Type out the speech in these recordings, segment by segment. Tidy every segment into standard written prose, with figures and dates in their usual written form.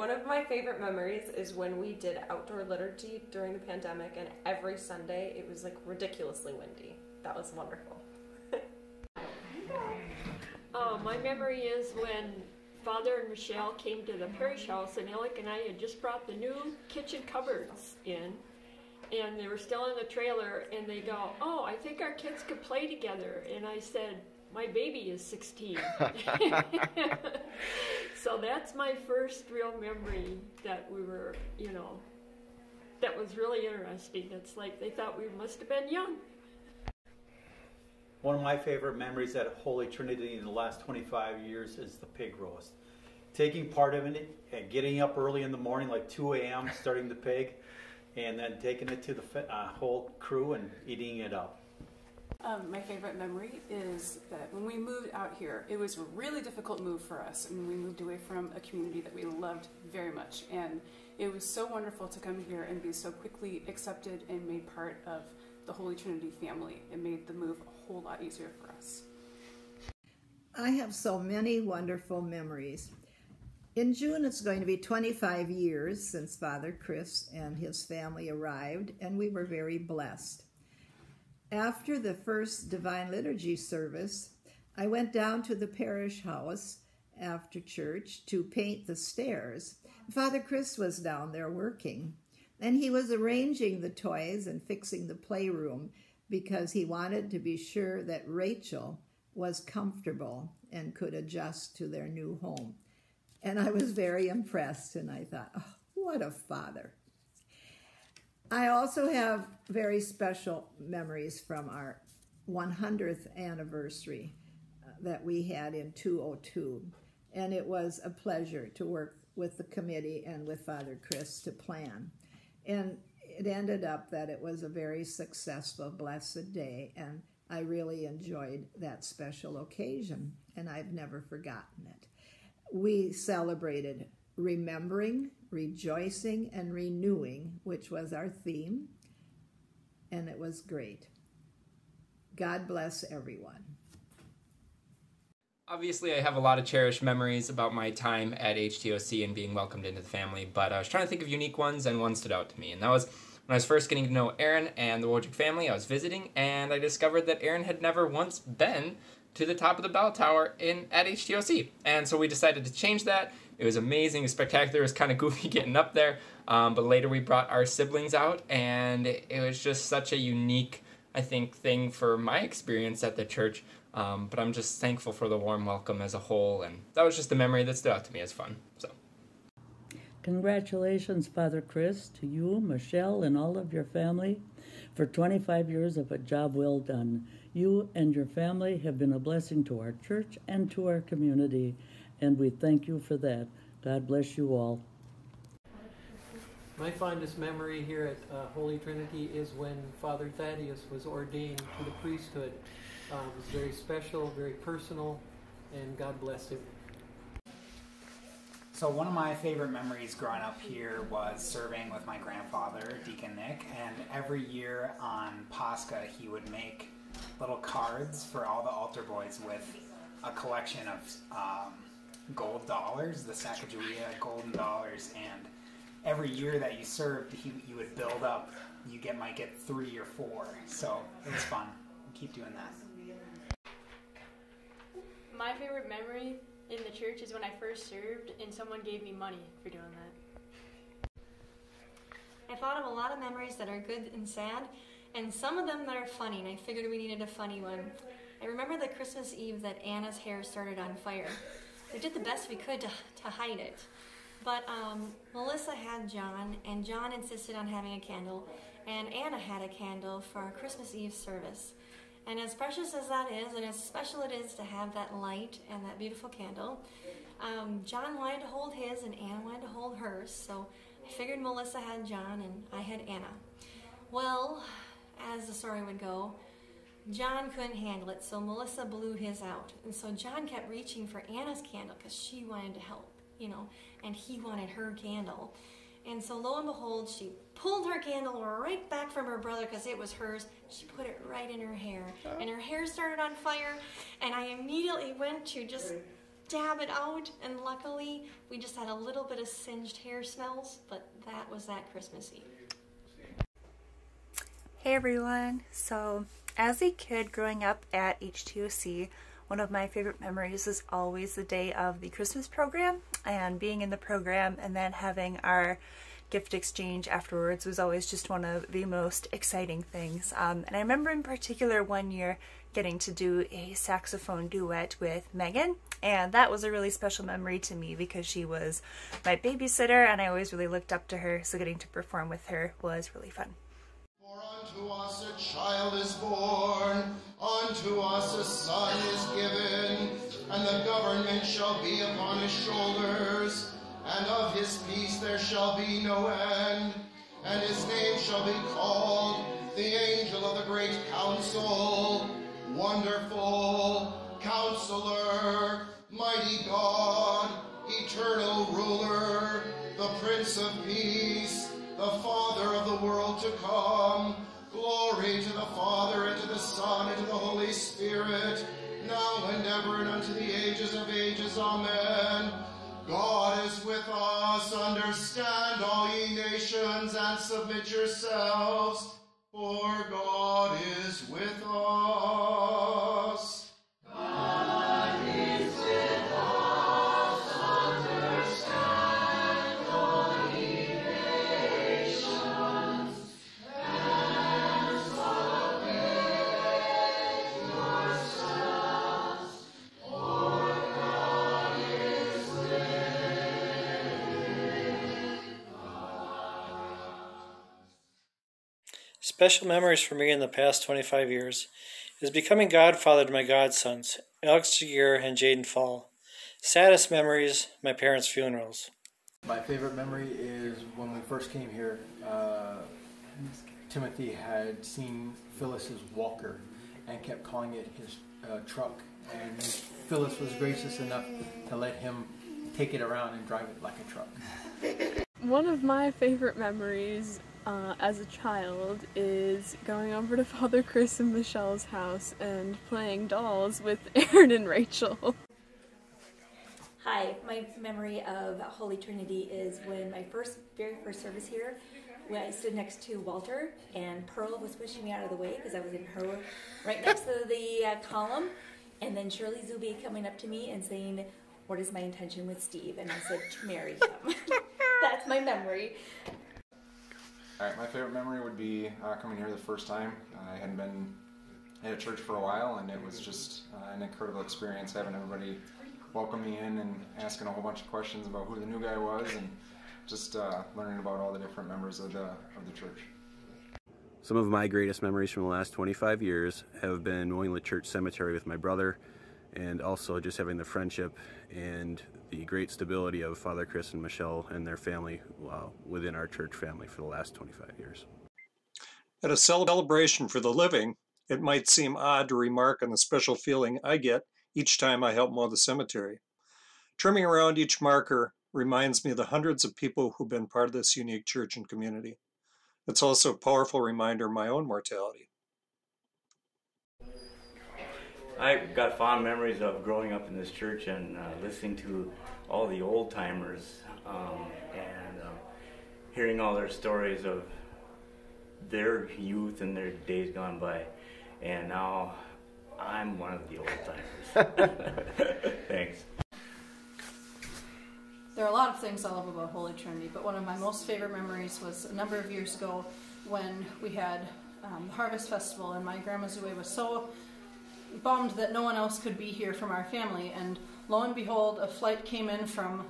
One of my favorite memories is when we did outdoor liturgy during the pandemic, and every Sunday it was like ridiculously windy. That was wonderful. My memory is when Father and Michelle came to the parish house, and Alec and I had just brought the new kitchen cupboards in, and they were still in the trailer, and they go, "Oh, I think our kids could play together." And I said, "My baby is 16. So that's my first real memory that we were, that was really interesting. It's like they thought we must have been young. One of my favorite memories at Holy Trinity in the last 25 years is the pig roast. Taking part in it and getting up early in the morning, like 2 a.m., starting the pig, and then taking it to the whole crew and eating it up. My favorite memory is that when we moved out here, it was a really difficult move for us. And we moved away from a community that we loved very much. And it was so wonderful to come here and be so quickly accepted and made part of the Holy Trinity family. It made the move a whole lot easier for us. I have so many wonderful memories. In June, it's going to be 25 years since Father Chris and his family arrived, and we were very blessed. After the first Divine Liturgy service, I went down to the parish house after church to paint the stairs. Father Chris was down there working, and he was arranging the toys and fixing the playroom because he wanted to be sure that Rachel was comfortable and could adjust to their new home. And I was very impressed, and I thought, oh, what a father. I also have very special memories from our 100th anniversary that we had in 2002. And it was a pleasure to work with the committee and with Father Chris to plan. And it ended up that it was a very successful, blessed day, and I really enjoyed that special occasion, and I've never forgotten it. We celebrated remembering, rejoicing, and renewing, which was our theme, and it was great. God bless everyone. Obviously, I have a lot of cherished memories about my time at HTOC and being welcomed into the family, but I was trying to think of unique ones, and one stood out to me, and that was when I was first getting to know Aaron and the Wojcik family. I was visiting, and I discovered that Aaron had never once been to the top of the bell tower at HTOC, and so we decided to change that. It was amazing, it was spectacular, it was kind of goofy getting up there, but later we brought our siblings out, and it was just such a unique, I think, thing for my experience at the church, but I'm just thankful for the warm welcome as a whole, and that was just a memory that stood out to me as fun. So, congratulations, Father Chris, to you, Michelle, and all of your family for 25 years of a job well done. You and your family have been a blessing to our church and to our community, and we thank you for that. God bless you all. My fondest memory here at Holy Trinity is when Father Thaddeus was ordained to the priesthood. It was very special, very personal, and God bless him. So one of my favorite memories growing up here was serving with my grandfather, Deacon Nick, and every year on Pascha he would make little cards for all the altar boys with a collection of gold dollars, the Sacagawea golden dollars, and every year that you served, you would build up. You might get 3 or 4, so it was fun. Keep doing that. My favorite memory in the church is when I first served and someone gave me money for doing that. I thought of a lot of memories that are good and sad, and some of them that are funny, and I figured we needed a funny one. I remember the Christmas Eve that Anna's hair started on fire. We did the best we could to hide it. But Melissa had John, and John insisted on having a candle, and Anna had a candle for our Christmas Eve service. And as precious as that is, and as special it is to have that light and that beautiful candle, John wanted to hold his and Anna wanted to hold hers, so I figured Melissa had John and I had Anna. Well, as the story would go, John couldn't handle it, so Melissa blew his out. And so John kept reaching for Anna's candle because she wanted to help, and he wanted her candle. And so lo and behold, she pulled her candle right back from her brother because it was hers. She put it right in her hair. And her hair started on fire. And I immediately went to just dab it out, and luckily we just had a little bit of singed hair smells, but that was that Christmas Eve. Hey everyone, so as a kid growing up at HTOC, one of my favorite memories is always the day of the Christmas program, and being in the program and then having our gift exchange afterwards was always just one of the most exciting things. And I remember in particular one year getting to do a saxophone duet with Megan, and that was a really special memory to me because she was my babysitter and I always really looked up to her, so getting to perform with her was really fun. For unto us a child is born, unto us a son is given, and the government shall be upon his shoulders, and of his peace there shall be no end. And his name shall be called the Angel of the Great Council, Wonderful, Counselor, Mighty God, Eternal Ruler, the Prince of Peace, the Father of the world to come. Glory to the Father, and to the Son, and to the Holy Spirit, now and ever, and unto the ages of ages. Amen. God is with us. Understand, all ye nations, and submit yourselves, for God is with us. God is with us. Understand, all ye nations, and submit yourselves, for God is with us. Special memories for me in the past 25 years is becoming godfather to my godsons, Alex Jaguar and Jaden Fall. Saddest memories, my parents' funerals. My favorite memory is when we first came here, Timothy had seen Phyllis's walker and kept calling it his truck, and Phyllis was gracious enough to let him take it around and drive it like a truck. One of my favorite memories as a child is going over to Father Chris and Michelle's house and playing dolls with Aaron and Rachel. Hi, my memory of Holy Trinity is when my very first service here, when I stood next to Walter and Pearl was pushing me out of the way because I was in her right next to the column, and then Shirley Zuby coming up to me and saying, "What is my intention with Steve?" And I said, "To marry him." That's my memory. Alright, my favorite memory would be coming here the first time. I hadn't been at a church for a while, and it was just an incredible experience having everybody welcome me in and asking a whole bunch of questions about who the new guy was, and just learning about all the different members of the church. Some of my greatest memories from the last 25 years have been mowing the church cemetery with my brother, and also just having the friendship and the great stability of Father Chris and Michelle and their family within our church family for the last 25 years. At a celebration for the living, it might seem odd to remark on the special feeling I get each time I help mow the cemetery. Trimming around each marker reminds me of the hundreds of people who've been part of this unique church and community. It's also a powerful reminder of my own mortality. I got fond memories of growing up in this church and listening to all the old timers and hearing all their stories of their youth and their days gone by. And now I'm one of the old timers. Thanks. There are a lot of things I love about Holy Trinity, but one of my most favorite memories was a number of years ago when we had the Harvest Festival, and my grandma Zoe was so bummed that no one else could be here from our family, and lo and behold, a flight came in from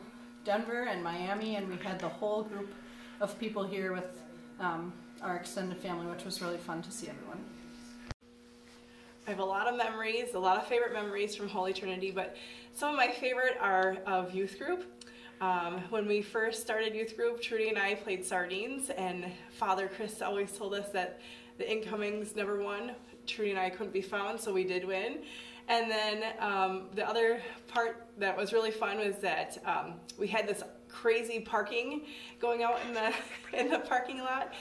Denver and Miami, and we had the whole group of people here with our extended family, which was really fun to see everyone. I have a lot of memories, a lot of favorite memories from Holy Trinity, but some of my favorite are of youth group. When we first started youth group, Trudy and I played sardines, and Father Chris always told us that the incomings never won. Trudy and I couldn't be found, so we did win. And then the other part that was really fun was that we had this crazy parking going out in the parking lot.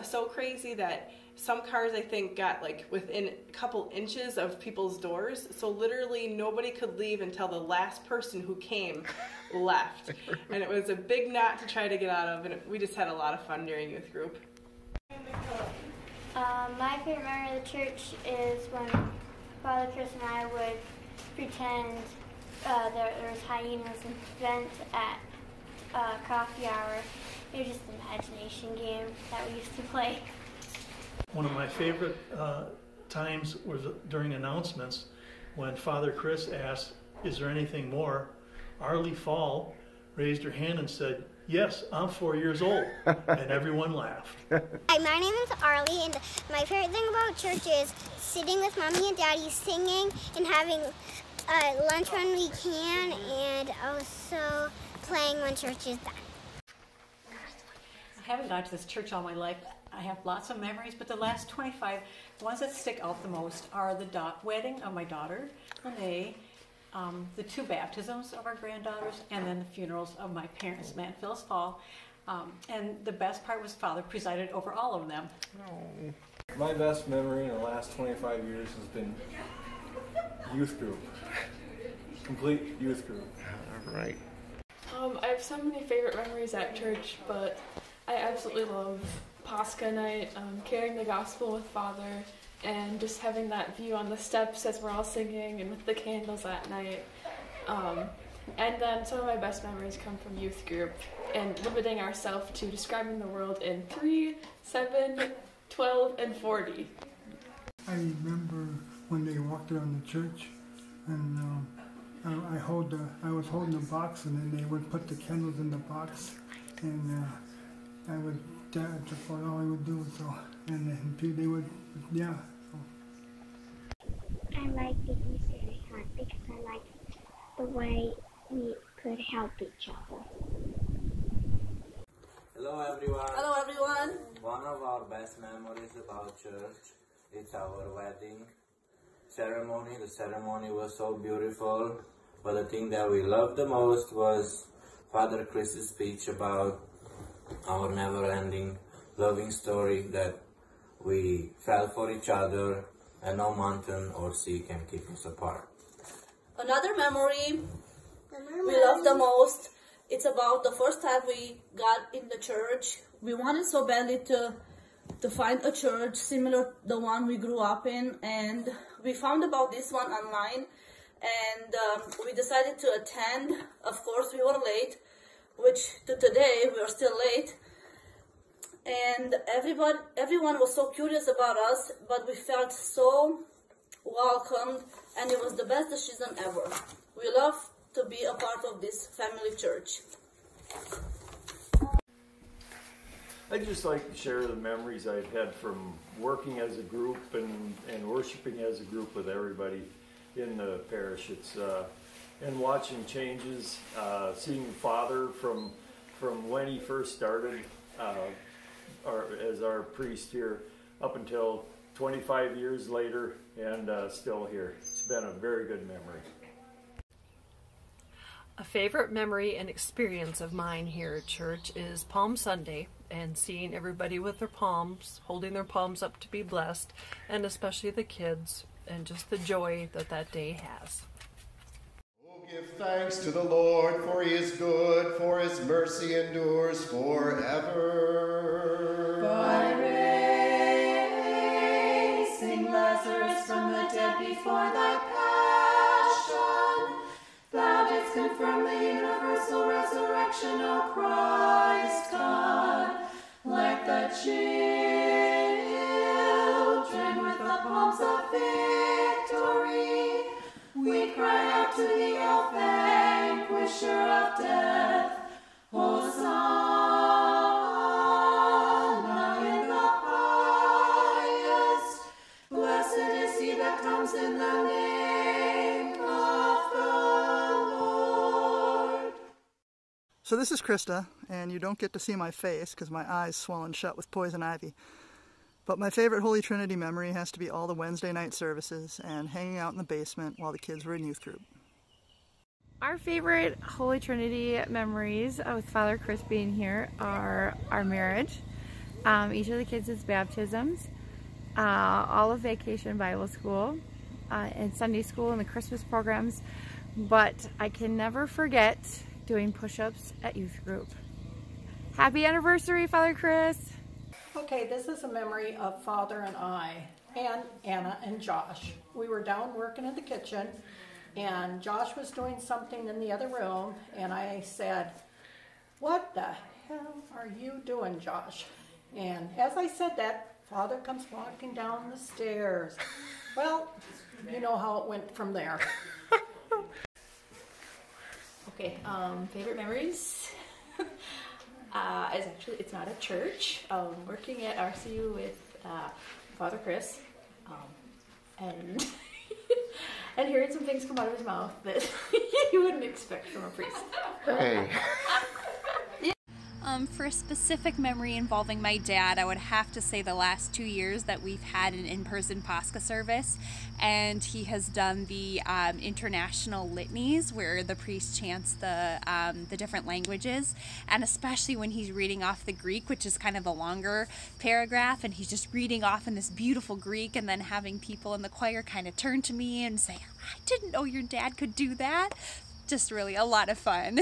So crazy that some cars I think got like within a couple inches of people's doors, so literally nobody could leave until the last person who came left. And it was a big knot to try to get out of, and we just had a lot of fun during youth group. My favorite memory of the church is when Father Chris and I would pretend there was hyenas and vent at coffee hour. It was just an imagination game that we used to play. One of my favorite times was during announcements when Father Chris asked, "Is there anything more?" Arlie Fall raised her hand and said, "Yes, I'm 4 years old," and everyone laughed. Hi, my name is Arlie, and my favorite thing about church is sitting with Mommy and Daddy singing and having lunch when we can, and also playing when church is done. I haven't gone to this church all my life. I have lots of memories, but the last 25, the ones that stick out the most are the wedding of my daughter, Renee, the 2 baptisms of our granddaughters, and then the funerals of my parents, Matt and Phyllis Fall. And the best part was Father presided over all of them. My best memory in the last 25 years has been youth group. Complete youth group. All right. I have so many favorite memories at church, but I absolutely love Pascha night, carrying the gospel with Father, and just having that view on the steps as we're all singing and with the candles at night. And then some of my best memories come from youth group and limiting ourselves to describing the world in 3, 7, 12, and 40. I remember when they walked around the church, and I was holding the box, and then they would put the candles in the box, and that's about all I would do. So, and then they would, yeah. So. I like the Easter hunt because I like the way we could help each other. Hello everyone. Hello everyone. One of our best memories about church is our wedding ceremony. The ceremony was so beautiful, but the thing that we loved the most was Father Chris's speech about our never-ending loving story that we fell for each other and no mountain or sea can keep us apart. Another memory we love the most, it's about the first time we got in the church. We wanted so badly to find a church similar to the one we grew up in, and we found about this one online, and we decided to attend. Of course, we were late, which to today we are still late, and everyone was so curious about us, but we felt so welcomed, and it was the best decision ever. We love to be a part of this family church. I'd just like to share the memories I've had from working as a group and worshiping as a group with everybody in the parish. It's and watching changes, seeing Father from when he first started as our priest here up until 25 years later, and still here. It's been a very good memory. A favorite memory and experience of mine here at church is Palm Sunday and seeing everybody with their palms, holding their palms up to be blessed, and especially the kids, and just the joy that that day has. Oh, give thanks to the Lord, for he is good, for his mercy endures forever. By raising Lazarus from the dead before thy passion, thou didst confirm the universal resurrection, O Christ God, like the children with the palms of victory. We cry out to thee, O vanquisher of death, Hosanna in the highest. Blessed is he that comes in the name of the Lord. So this is Krista, and you don't get to see my face because my eye's swollen shut with poison ivy. But my favorite Holy Trinity memory has to be all the Wednesday night services and hanging out in the basement while the kids were in youth group. Our favorite Holy Trinity memories with Father Chris being here are our marriage, each of the kids' baptisms, all of Vacation Bible School, and Sunday School and the Christmas programs, but I can never forget doing push-ups at youth group. Happy anniversary, Father Chris! Okay, this is a memory of Father and I, and Anna and Josh. We were down working in the kitchen, and Josh was doing something in the other room, and I said, "What the hell are you doing, Josh?" And as I said that, Father comes walking down the stairs. Well, you know how it went from there. Okay, favorite memories? It's not a church. Working at RCU with Father Chris, and and hearing some things come out of his mouth that you wouldn't expect from a priest. Hey. For a specific memory involving my dad, I would have to say the last 2 years that we've had an in-person Pascha service, and he has done the international litanies where the priest chants the different languages, and especially when he's reading off the Greek, which is kind of a longer paragraph, and he's just reading off in this beautiful Greek, and then having people in the choir kind of turn to me and say, "I didn't know your dad could do that." Just really a lot of fun.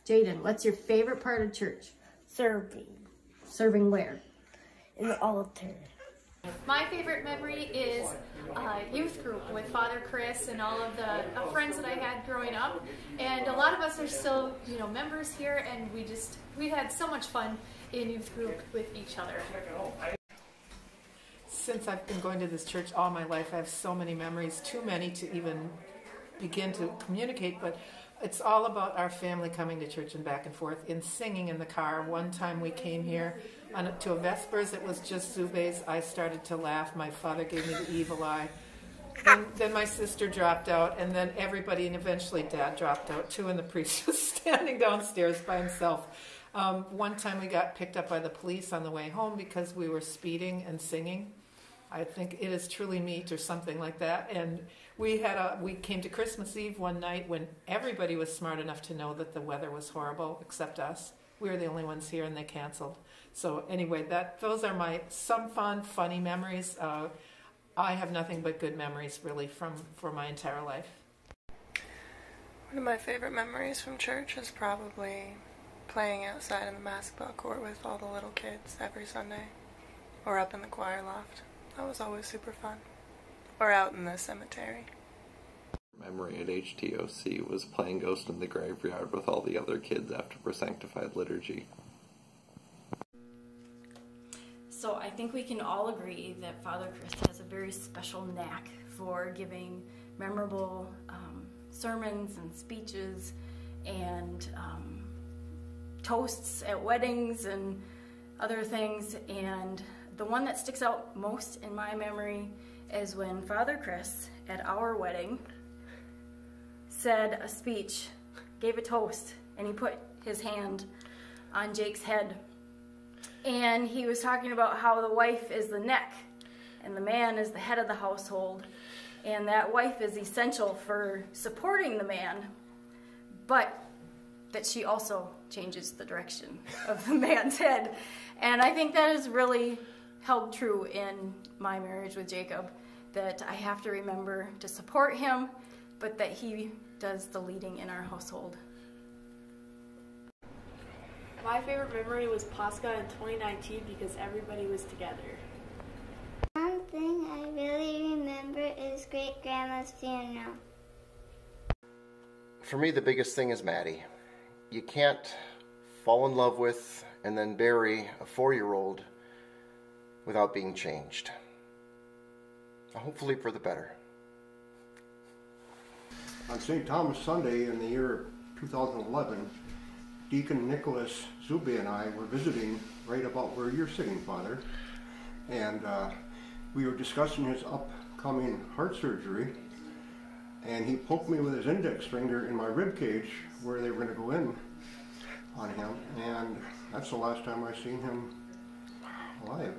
Jaden, what's your favorite part of church? Serving. Serving where? In the altar. My favorite memory is youth group with Father Chris and all of the friends that I had growing up. And a lot of us are still, members here, and we had so much fun in youth group with each other. Since I've been going to this church all my life, I have so many memories, too many to even begin to communicate, but it's all about our family coming to church and back and forth in singing in the car. One time we came here to a Vespers, it was just Zube's. I started to laugh. My father gave me the evil eye. Then my sister dropped out, and then everybody, and eventually Dad dropped out too, and the priest was standing downstairs by himself. One time we got picked up by the police on the way home because we were speeding and singing. I think It Is Truly Meat or something like that. And we came to Christmas Eve one night when everybody was smart enough to know that the weather was horrible except us. We were the only ones here, and they canceled. So anyway, those are some funny memories. I have nothing but good memories really for my entire life. One of my favorite memories from church is probably playing outside in the basketball court with all the little kids every Sunday, or up in the choir loft. That was always super fun. Or out in the cemetery. Memory at HTOC was playing Ghost in the Graveyard with all the other kids after Sanctified Liturgy. So I think we can all agree that Father Chris has a very special knack for giving memorable sermons and speeches and toasts at weddings and other things. And the one that sticks out most in my memory is when Father Chris, at our wedding, said a speech, gave a toast, and he put his hand on Jake's head. And he was talking about how the wife is the neck, and the man is the head of the household, and that wife is essential for supporting the man, but that she also changes the direction of the man's head. And I think that has really held true in my marriage with Jacob, that I have to remember to support him, but that he does the leading in our household. My favorite memory was Pascha in 2019 because everybody was together. One thing I really remember is great-grandma's funeral. For me, the biggest thing is Maddie. You can't fall in love with and then bury a 4-year-old without being changed. Hopefully for the better. On St. Thomas Sunday in the year 2011, Deacon Nicholas Zube and I were visiting right about where you're sitting, Father, and we were discussing his upcoming heart surgery, and he poked me with his index finger in my rib cage where they were going to go in on him, and that's the last time I seen him alive.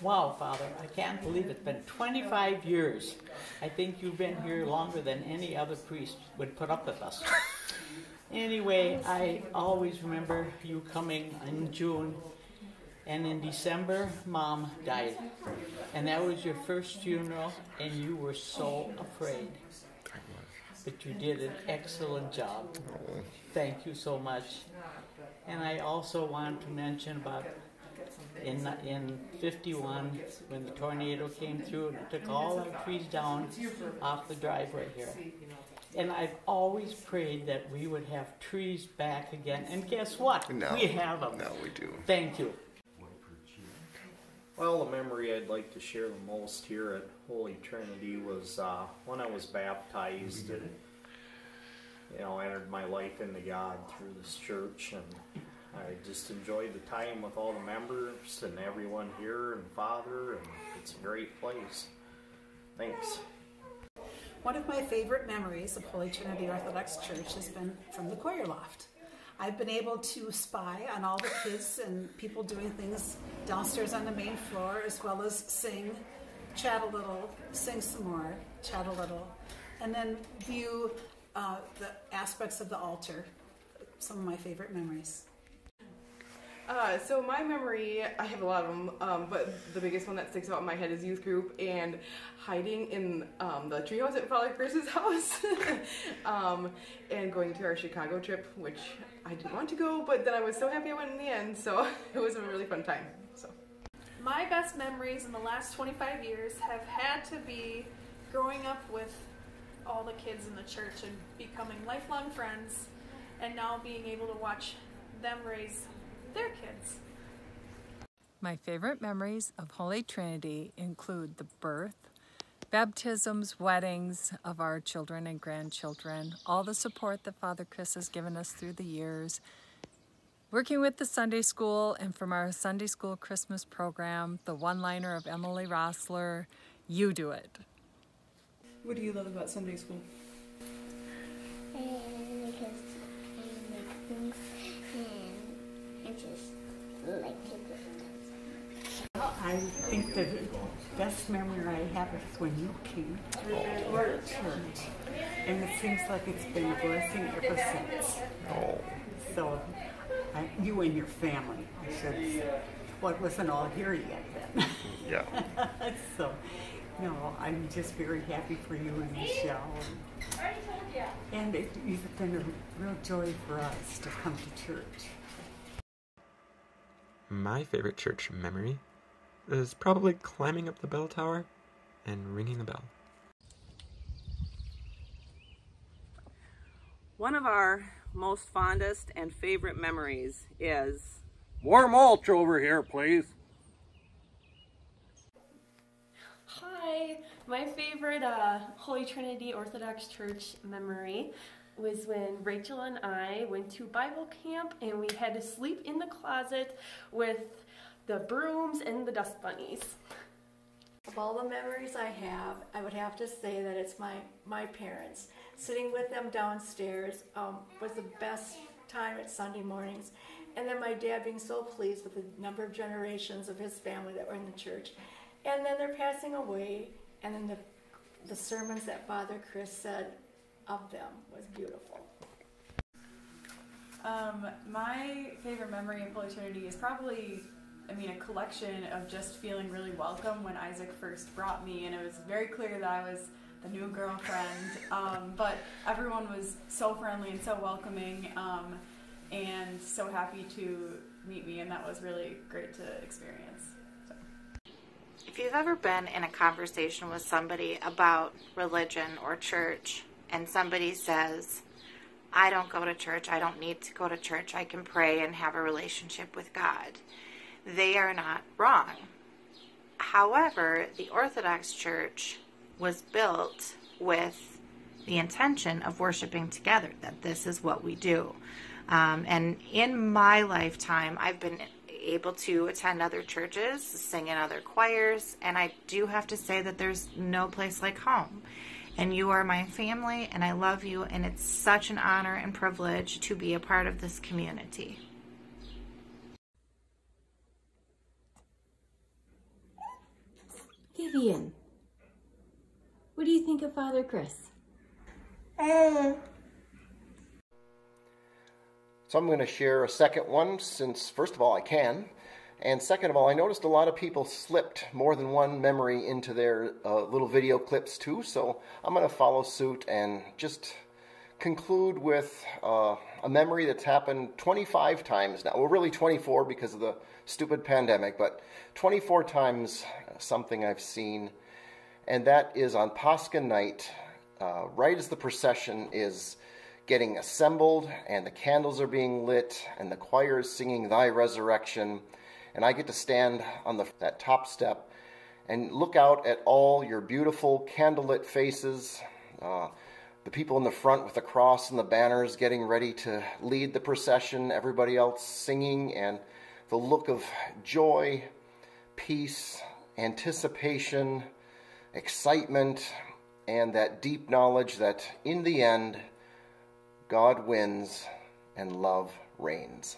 Wow, Father, I can't believe it's been 25 years. I think you've been here longer than any other priest would put up with us. Anyway, I always remember you coming in June And in December, Mom died. And that was your first funeral, and you were so afraid. But you did an excellent job. Thank you so much. And I also want to mention about in 51, when the tornado came through and it took all our trees down off the driveway here. And I've always prayed that we would have trees back again. And guess what? No, we have them. No, we do. Thank you. Well, the memory I'd like to share the most here at Holy Trinity was when I was baptized and, entered my life into God through this church, and I just enjoyed the time with all the members and everyone here and Father, and it's a great place. Thanks. One of my favorite memories of Holy Trinity Orthodox Church has been from the choir loft. I've been able to spy on all the kids and people doing things downstairs on the main floor, as well as sing, chat a little, sing some more, chat a little, and then view the aspects of the altar. Some of my favorite memories. So my memory, I have a lot of them, but the biggest one that sticks out in my head is youth group and hiding in the treehouse at Father Chris's house and going to our Chicago trip, which I didn't want to go, but then I was so happy I went in the end, so it was a really fun time. So, my best memories in the last 25 years have had to be growing up with all the kids in the church and becoming lifelong friends, and now being able to watch them raise their kids. My favorite memories of Holy Trinity include the birth, baptisms, weddings of our children and grandchildren, all the support that Father Chris has given us through the years, working with the Sunday school, and from our Sunday school Christmas program, the one-liner of Emily Rossler, "You do it." What do you love about Sunday school? Because I like things and I just like to do things. Well, I think the best memory I have is when you came to our church, and it seems like it's been a blessing ever since. Oh. So, you and your family, I should say. Well, it wasn't all here yet then. Yeah. So, no, I'm just very happy for you and Michelle. And it's been a real joy for us to come to church. My favorite church memory is probably climbing up the bell tower and ringing the bell. One of our most fondest and favorite memories is... More mulch over here, please. Hi, my favorite Holy Trinity Orthodox Church memory was when Rachel and I went to Bible camp and we had to sleep in the closet with the brooms and the dust bunnies. Of all the memories I have, I would have to say that it's my parents. Sitting with them downstairs was the best time at Sunday mornings. And then my dad being so pleased with the number of generations of his family that were in the church. And then they're passing away, and then the sermons that Father Chris said of them was beautiful. My favorite memory of Holy Trinity is probably, a collection of just feeling really welcome when Isaac first brought me, and it was very clear that I was the new girlfriend, but everyone was so friendly and so welcoming, and so happy to meet me, and that was really great to experience. If you've ever been in a conversation with somebody about religion or church, and somebody says, I don't go to church, I don't need to go to church, I can pray and have a relationship with God, they are not wrong. However, the Orthodox Church was built with the intention of worshiping together, that this is what we do. And in my lifetime, I've been able to attend other churches, sing in other choirs, and I do have to say that there's no place like home. And you are my family, and I love you, and it's such an honor and privilege to be a part of this community. Vivian, what do you think of Father Chris? So I'm going to share a second one since, first of all, I can. And second of all, I noticed a lot of people slipped more than one memory into their little video clips too, so I'm going to follow suit and just conclude with a memory that's happened 25 times now. Well, really 24 because of the stupid pandemic, but 24 times something I've seen, and that is on Pascha night, right as the procession is getting assembled and the candles are being lit and the choir is singing Thy Resurrection, and I get to stand on that top step and look out at all your beautiful candlelit faces, the people in the front with the cross and the banners getting ready to lead the procession, everybody else singing, and the look of joy, peace, anticipation, excitement, and that deep knowledge that in the end, God wins and love reigns.